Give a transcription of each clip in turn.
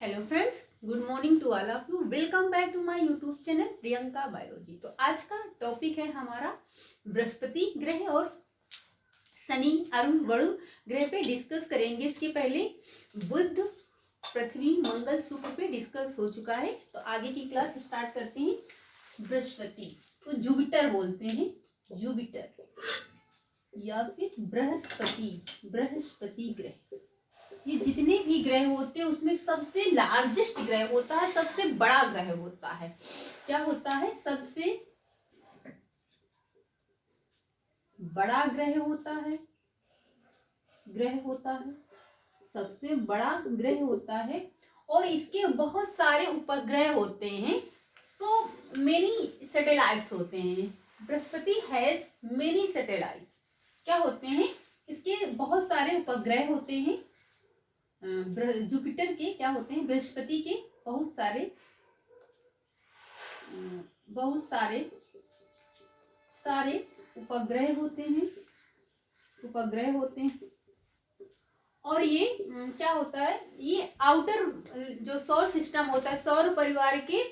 Hello friends, good morning to all of you. Welcome back to my YouTube channel Priyanka biology. तो आज का topic है हमारा बृहस्पति ग्रह और शनि अरुण वरुण ग्रह पे डिस्कस करेंगे। इसके पहले बुध, पृथ्वी, मंगल, शुक्र पे डिस्कस हो चुका है। तो आगे की क्लास स्टार्ट करते हैं। बृहस्पति तो जुपिटर बोलते हैं, जुपिटर या फिर बृहस्पति ग्रह। ये जितने भी ग्रह होते हैं उसमें सबसे लार्जेस्ट ग्रह होता है, सबसे बड़ा ग्रह होता है। क्या होता है? सबसे बड़ा ग्रह होता है, सबसे बड़ा ग्रह होता है। और इसके बहुत सारे उपग्रह होते हैं। सो मेनी सैटेलाइट्स होते हैं। Brihaspati has many satellites. क्या होते हैं? इसके बहुत सारे उपग्रह होते हैं। जुपिटर के क्या होते हैं? बृहस्पति के बहुत सारे उपग्रह होते हैं। और ये क्या होता है? ये आउटर जो सौर सिस्टम होता है, सौर परिवार के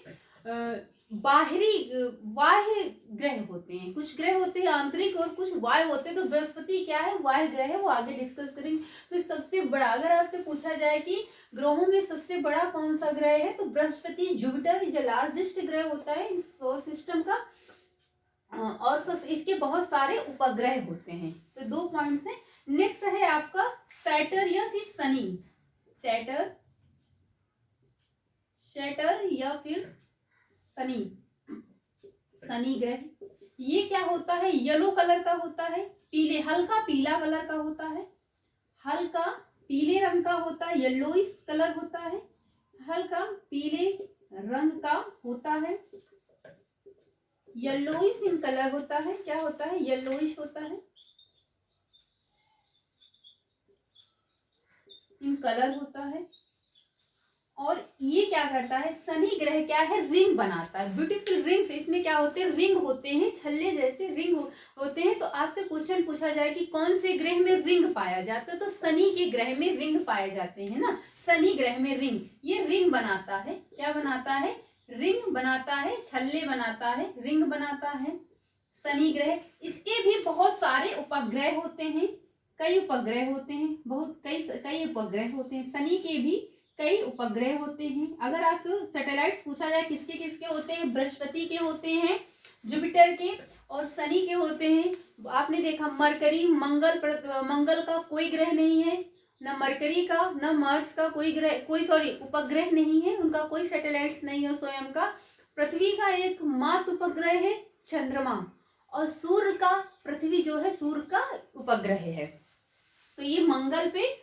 बाह्य ग्रह होते हैं। कुछ ग्रह होते हैं आंतरिक और कुछ वाय होते हैं। तो बृहस्पति क्या है? वाय ग्रह है, वो आगे डिस्कस करेंगे। तो सबसे बड़ा, अगर आपसे पूछा जाए कि ग्रहों में सबसे बड़ा कौन सा ग्रह है, तो बृहस्पति, जुपिटर इज लार्जेस्ट ग्रह होता है इस सौर सिस्टम का। और इसके बहुत सारे उपग्रह होते हैं। तो 2 पॉइंट्स हैं। नेक्स्ट है आपका सैटर्न या फिर शनि। सैटर्न या फिर शनि ग्रह। ये क्या होता है? येलो कलर का होता है, हल्का पीला कलर का होता है, हल्का पीले रंग का होता है, येलोइश कलर होता है, हल्का पीले रंग का होता है, येलोइश इन कलर होता है। क्या होता है? येलोइश होता है, इन कलर होता है। और ये क्या करता है? शनि ग्रह क्या है? रिंग बनाता है, ब्यूटीफुल रिंग्स। इसमें क्या होते हैं? रिंग होते हैं, छल्ले जैसे रिंग होते हैं। तो आपसे क्वेश्चन पूछा जाए कि कौन से ग्रह में रिंग पाया जाता है, तो शनि के ग्रह में रिंग पाए जाते हैं ना। शनि ग्रह में रिंग, ये रिंग बनाता है। क्या बनाता है? रिंग बनाता है, छल्ले बनाता है, रिंग बनाता है शनि ग्रह। इसके भी बहुत सारे उपग्रह होते हैं, कई उपग्रह होते हैं, कई उपग्रह होते हैं। शनि के भी कई उपग्रह होते हैं। अगर आपसे सैटेलाइट्स पूछा जाए किसके किसके होते हैं, बृहस्पति के होते हैं, जुपिटर के और शनि के होते हैं। आपने देखा मरकरी, मंगल का कोई ग्रह नहीं है, न मरकरी का, न मार्स का उपग्रह नहीं है, उनका कोई सैटेलाइट्स नहीं है स्वयं का। पृथ्वी का एक मात्र उपग्रह है चंद्रमा, और सूर्य का, पृथ्वी जो है सूर्य का उपग्रह है। तो ये मंगल पे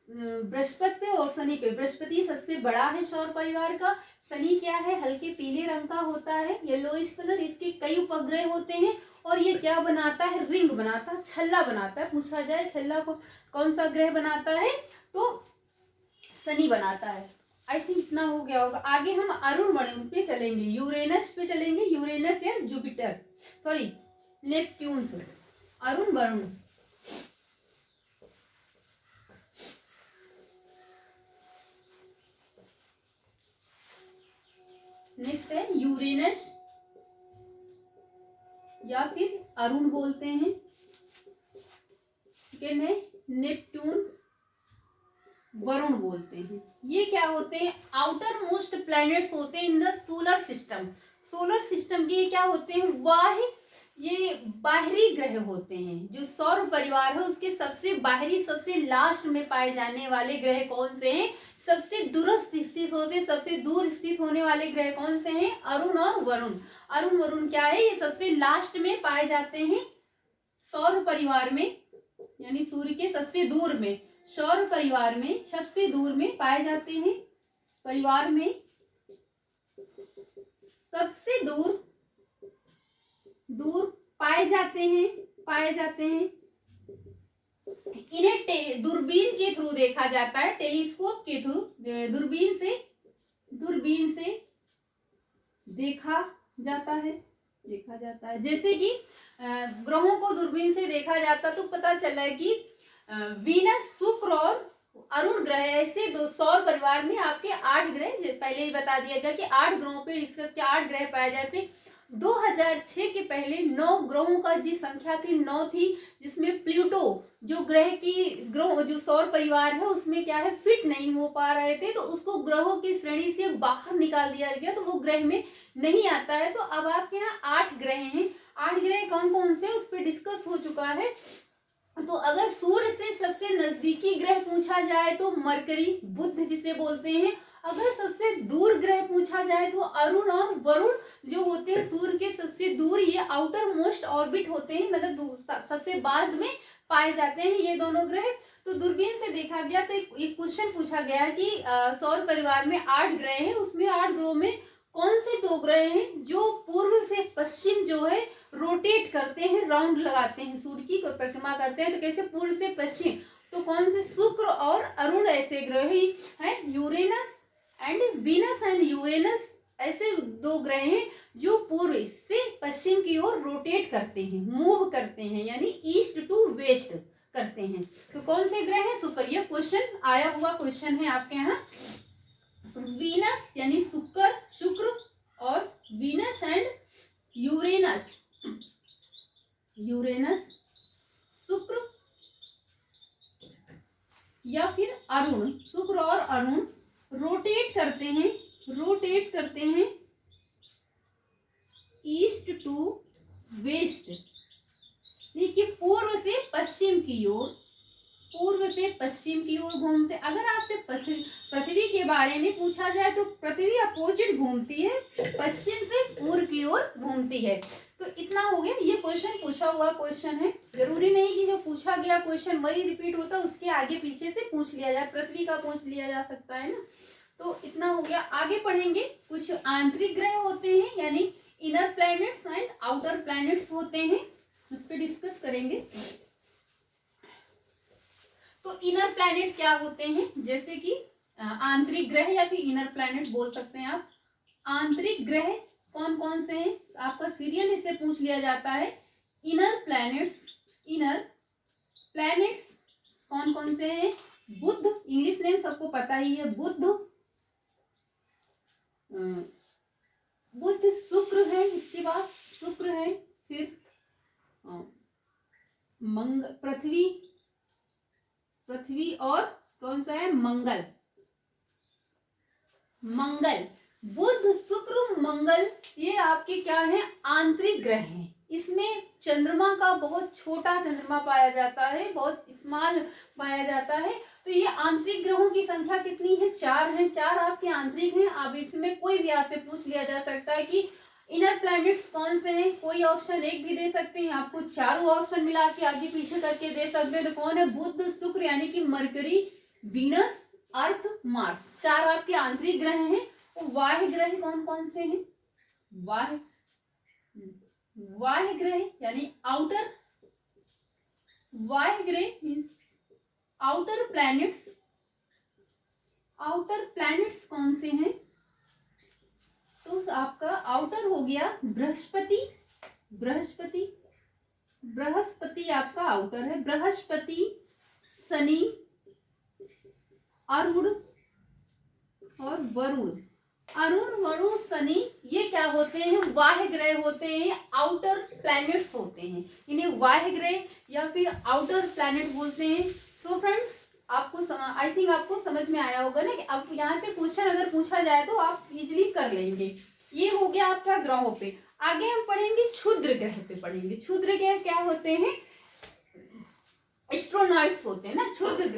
बृहस्पति पे और शनि पे। बृहस्पति सबसे बड़ा है सौर परिवार का। शनि क्या है? हल्के पीले रंग का होता है, येलोइश कलर। इसके कई उपग्रह होते हैं। और ये क्या बनाता है? रिंग बनाता है, छल्ला बनाता है। पूछा जाए छल्ला को कौन सा ग्रह बनाता है, तो शनि बनाता है। आई थिंक इतना हो गया होगा। आगे हम अरुण वरुण पे चलेंगे, यूरेनस पे चलेंगे। यूरेनस या जुपिटर, नेपट्यून से अरुण वरुण। नेक्स्ट है यूरेनस या फिर अरुण बोलते हैं। नेपट्यून, वरुण बोलते हैं। ये क्या होते हैं? आउटर मोस्ट प्लैनेट्स होते हैं in the solar system. Solar system के क्या होते हैं? ये बाहरी ग्रह होते हैं। जो सौर परिवार है उसके सबसे बाहरी, सबसे लास्ट में पाए जाने वाले ग्रह कौन से हैं? सबसे दूरस्थ स्थित होते हैं, सबसे दूर स्थित होने वाले ग्रह कौन से हैं? अरुण और वरुण। अरुण वरुण क्या है? ये सबसे लास्ट में पाए जाते हैं सौर परिवार में, यानी सूर्य के सबसे दूर में, सौर परिवार में सबसे दूर में पाए जाते हैं। परिवार में सबसे दूर पाए जाते हैं। इन्हें दूरबीन के थ्रू देखा जाता है, टेलीस्कोप के थ्रू, दूरबीन से देखा जाता है। जैसे कि ग्रहों को दूरबीन से देखा जाता, तो पता चला कि वीनस, शुक्र और अरुण ग्रह ऐसे दो सौर परिवार में आपके 8 ग्रह, पहले ही बता दिया गया कि 8 ग्रहों पे डिस्कस किया, 8 ग्रह पाए जाते हैं। 2006 के पहले 9 ग्रहों का जी संख्या थी, 9 थी, जिसमें प्लूटो जो ग्रह जो सौर परिवार है उसमें क्या है फिट नहीं हो पा रहे थे, तो उसको ग्रहों की श्रेणी से बाहर निकाल दिया गया, तो वो ग्रह में नहीं आता है। तो अब आपके यहाँ 8 ग्रह हैं। 8 ग्रह कौन कौन से उस पर डिस्कस हो चुका है। तो अगर सूर्य से सबसे नजदीकी ग्रह पूछा जाए तो मरकरी, बुध जिसे बोलते हैं। अगर सबसे दूर ग्रह पूछा जाए तो अरुण और वरुण जो होते हैं सूर्य के सबसे दूर, ये आउटर मोस्ट ऑर्बिट होते हैं, मतलब सबसे बाद में पाए जाते हैं ये दोनों ग्रह। तो दूरबीन से देखा गया तो एक क्वेश्चन पूछा गया कि सौर परिवार में 8 ग्रह हैं, उसमें 8 ग्रहों में कौन से 2 ग्रह हैं जो पूर्व से पश्चिम जो है रोटेट करते हैं, राउंड लगाते हैं, सूर्य की परिक्रमा करते हैं। तो कैसे पूर्व से पश्चिम, तो कौन से शुक्र और अरुण ऐसे ग्रह ही हैं। Uranus and Venus and Uranus ऐसे 2 ग्रह हैं जो पूर्व से पश्चिम की ओर रोटेट करते हैं, मूव करते हैं, यानी ईस्ट टू वेस्ट करते हैं। तो कौन से ग्रह हैं शुक्र, ये क्वेश्चन आया हुआ क्वेश्चन है आपके यहाँ। वीनस यानी शुक्र और वीनस एंड यूरेनस, शुक्र या फिर अरुण, शुक्र और अरुण रोटेट करते हैं ईस्ट टू वेस्ट, देखिए पूर्व से पश्चिम की ओर घूमते। अगर आपसे पृथ्वी के बारे में पूछा जाए तो पृथ्वी अपोजिट घूमती है, पश्चिम से पूर्व की ओर घूमती है। तो इतना हो गया, ये क्वेश्चन पूछा हुआ क्वेश्चन है, जरूरी नहीं कि जो पूछा गया क्वेश्चन वही रिपीट होता, उसके आगे पीछे से पूछ लिया जाए, पृथ्वी का पूछ लिया जा सकता है ना। तो इतना हो गया। आगे पढ़ेंगे कुछ आंतरिक ग्रह होते हैं, यानी inner planets and outer planets होते हैं, उस पर डिस्कस करेंगे। तो इनर प्लैनेट क्या होते हैं, जैसे कि आंतरिक ग्रह या फिर इनर प्लैनेट बोल सकते हैं आप। आंतरिक ग्रह कौन कौन से हैं, आपका सीरियल इससे पूछ लिया जाता है। इनर प्लैनेट्स कौन कौन से हैं, बुध, इंग्लिश नेम सबको पता ही है, बुध शुक्र है, इसके बाद शुक्र है, फिर पृथ्वी और कौन सा है मंगल। बुध शुक्र मंगल ये आपके क्या है आंतरिक ग्रह हैं। इसमें चंद्रमा का बहुत छोटा चंद्रमा पाया जाता है, बहुत स्मॉल पाया जाता है। तो ये आंतरिक ग्रहों की संख्या कितनी है, 4 है, 4 आपके आंतरिक हैं। अब इसमें कोई भी आपसे पूछ लिया जा सकता है कि इनर प्लैनेट्स कौन से हैं, कोई ऑप्शन एक भी दे सकते हैं, आपको चारों ऑप्शन मिला के आगे पीछे करके दे सकते हैं। तो कौन है, बुध शुक्र यानी कि मरकरी, वीनस, अर्थ, मार्स, 4 आपके आंतरिक ग्रह हैं। और बाह्य ग्रह कौन कौन से हैं, बाह्य ग्रह यानी आउटर, बाह्य ग्रह मीन्स आउटर प्लैनेट्स कौन से हैं। तो आपका आउटर हो गया बृहस्पति आपका आउटर है, बृहस्पति, शनि, अरुण और वरुण। शनि ये क्या होते हैं, बाह्य ग्रह होते हैं, आउटर प्लैनेट्स होते हैं, इन्हें बाह्य ग्रह या फिर आउटर प्लैनेट बोलते हैं। सो फ्रेंड्स आपको आई थिंक आपको समझ में आया होगा ना कि अब यहाँ से क्वेश्चन अगर पूछा जाए तो आप इजीली कर लेंगे। ये हो गया आपका ग्रहों पे। आगे हम पढ़ेंगे क्षुद्र ग्रह पे पढ़ेंगे। क्षुद्र ग्रह क्या होते हैं, एस्ट्रोनॉइड्स होते हैं ना क्षुद्र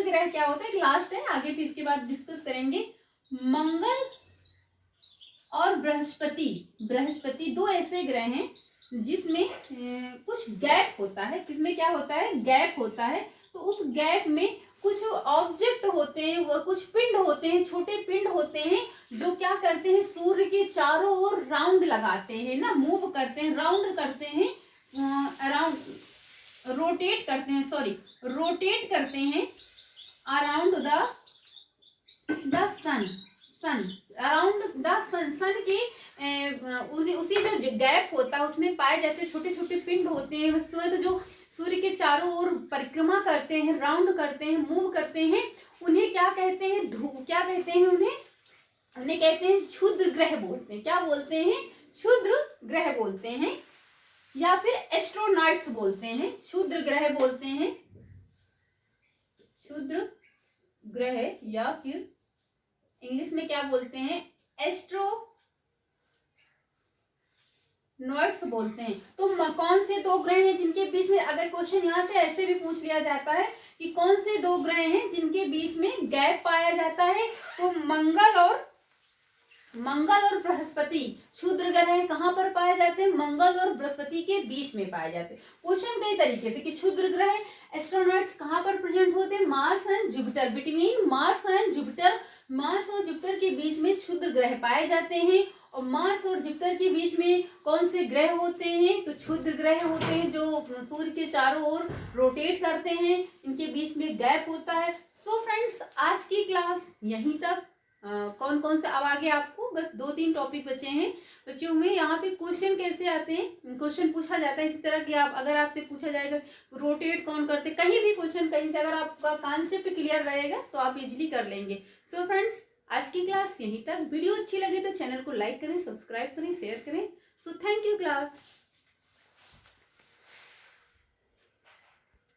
ग्रह क्या होता है, लास्ट है, आगे फिर इसके बाद डिस्कस करेंगे। मंगल और बृहस्पति 2 ऐसे ग्रह हैं जिसमें कुछ गैप होता है, किसमें क्या होता है, गैप होता है। तो उस गैप में कुछ ऑब्जेक्ट होते हैं, वो कुछ पिंड होते हैं, छोटे पिंड होते हैं जो क्या करते हैं, सूर्य के चारों ओर राउंड लगाते हैं ना, मूव करते हैं, राउंड करते हैं, रोटेट करते हैं around the sun around the sun के उसी जो गैप होता है उसमें पाए जाते छोटे छोटे पिंड होते हैं वस्तुएं। तो जो सूर्य के चारों ओर परिक्रमा करते हैं, राउंड करते हैं, मूव करते हैं, उन्हें क्या कहते हैं? क्या कहते हैं उन्हें कहते हैं क्षुद्र ग्रह बोलते हैं। क्या बोलते हैं? क्षुद्र ग्रह बोलते हैं, या फिर एस्ट्रोनॉट्स बोलते हैं। क्षुद्र ग्रह बोलते हैं, क्षुद्र ग्रह, या फिर इंग्लिश में क्या बोलते हैं? एस्ट्रोनॉट्स बोलते हैं। तो कौन से दो ग्रह हैं जिनके बीच में, अगर क्वेश्चन यहाँ से ऐसे भी पूछ लिया जाता है कि कौन से दो ग्रह हैं जिनके बीच में गैप पाया जाता है, तो मंगल और बृहस्पति क्षुद्र ग्रह कहाँ पर पाए जाते हैं? मंगल और बृहस्पति के बीच में पाए जाते हैं। क्वेश्चन कई तरीके से कि क्षुद्र ग्रह एस्ट्रोनॉट्स कहाँ पर प्रेजेंट होते हैं? Mars and Jupiter, between Mars and Jupiter, Mars और जुपिटर के बीच में क्षुद्र ग्रह पाए जाते हैं। और मार्स और जुपिटर के बीच में कौन से ग्रह होते हैं? तो क्षुद्र ग्रह होते हैं जो सूर्य के चारों ओर रोटेट करते हैं, इनके बीच में गैप होता है। सो फ्रेंड्स, आज की क्लास यहीं तक। कौन कौन से, अब आगे आपको बस 2-3 टॉपिक बचे हैं बच्चों में। यहाँ पे क्वेश्चन कैसे आते हैं, क्वेश्चन पूछा जाता है इसी तरह कि आप, अगर आपसे पूछा जाएगा रोटेट कौन करते, कहीं भी क्वेश्चन कहीं से अगर आपका कॉन्सेप्ट क्लियर रहेगा तो आप इजीली कर लेंगे। सो फ्रेंड्स, आज की क्लास यहीं तक। वीडियो अच्छी लगे तो चैनल को लाइक करें, सब्सक्राइब करें, शेयर करें। So thank you class.